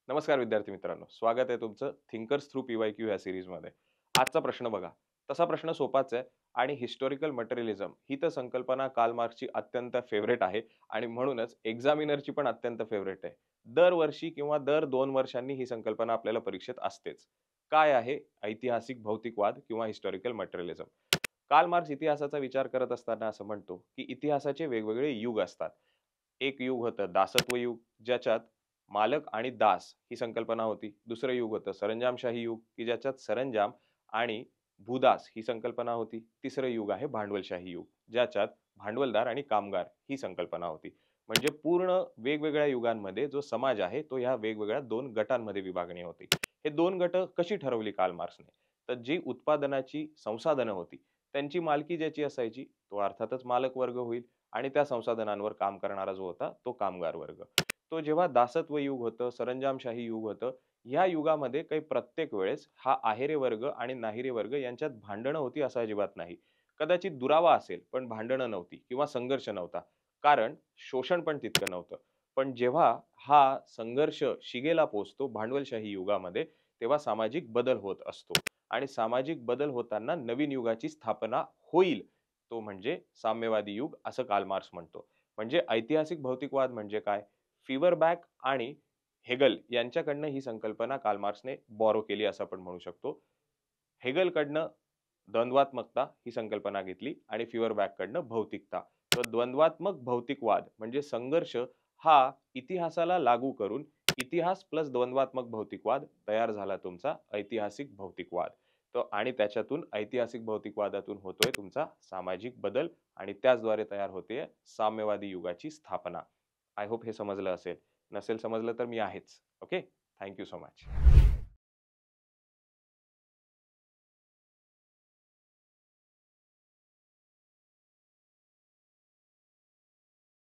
नमस्कार विद्यार्थी मित्रांनो, स्वागत आहे तुमचं थिंकर्स थ्रू PYQ या सिरीजमध्ये. आजचा प्रश्न बघा. तसा प्रश्न सोपाच आहे आणि हिस्टॉरिकल मटेरियलिझम ही तर संकल्पना कार्ल मार्क्सची अत्यंत फेवरेट आहे आणि म्हणूनच एक्झामिनरची पण अत्यंत फेवरेट आहे. दरवर्षी किंवा दर 2 वर्षांनी ही संकल्पना आपल्याला परीक्षेत असतेच. काय आहे ऐतिहासिक भौतिकवाद किंवा हिस्टॉरिकल मटेरियलिझम? कार्ल मार्क्स इतिहासाचा विचार करत असताना असं म्हणतो, की इतिहासाचे वेगवेगळे युग असतात. एक युग होतं दासत्व युग, ज्याच्यात मालक आणि दास ही संकल्पना होती. दुसरं युग होतं सरंजामशाही युग, की ज्याच्यात सरंजाम आणि भूदास ही संकल्पना होती. तिसरं युग आहे भांडवलशाही युग, ज्याच्यात भांडवलदार आणि कामगार ही संकल्पना होती. म्हणजे पूर्ण वेगवेगळ्या युगांमध्ये जो समाज आहे, तो ह्या वेगवेगळ्या 2 गटांमध्ये विभागणी होती. हे 2 गट कशी ठरवली कार्ल मार्क्सने? तर जी उत्पादनाची संसाधनं होती, त्यांची मालकी ज्याची असायची, तो अर्थातच मालक वर्ग होईल आणि त्या संसाधनांवर काम करणारा जो होता, तो कामगार वर्ग. तो जेव्हा दासत्व युग होतं, सरंजामशाही युग होतं, ह्या युगामध्ये काही प्रत्येक वेळेस हा आहेरे वर्ग आणि नाहिरे वर्ग यांच्यात भांडणं होती असं अजिबात नाही. कदाचित दुरावा असेल, पण भांडणं नव्हती किंवा संघर्ष नव्हता. कारण शोषण पण तितकं नव्हतं. पण जेव्हा हा संघर्ष शिगेला पोहोचतो भांडवलशाही युगामध्ये, तेव्हा सामाजिक बदल होत असतो आणि सामाजिक बदल होताना नवीन युगाची स्थापना होईल. तो म्हणजे साम्यवादी युग असं कार्ल मार्क्स म्हणतो. म्हणजे ऐतिहासिक भौतिकवाद म्हणजे काय? फिवरबॅक आणि हेगल यांच्याकडनं ही संकल्पना कार्ल मार्क्सने बॉरो केली असं आपण म्हणू शकतो. हेगलकडनं द्वंद्वात्मकता ही संकल्पना घेतली आणि फिवरबॅककडनं भौतिकता. तर द्वंद्वात्मक भौतिकवाद म्हणजे संघर्ष हा इतिहासाला लागू करून इतिहास प्लस द्वंद्वात्मक भौतिकवाद तयार झाला तुमचा ऐतिहासिक भौतिकवाद. तर आणि त्याच्यातून ऐतिहासिक भौतिकवादातून होतोय तुमचा सामाजिक बदल आणि त्याचद्वारे तयार होते साम्यवादी युगाची स्थापना. आय होप हे समजलं असेल. नसेल समजलं तर मी आहेच. Okay. Thank you so much.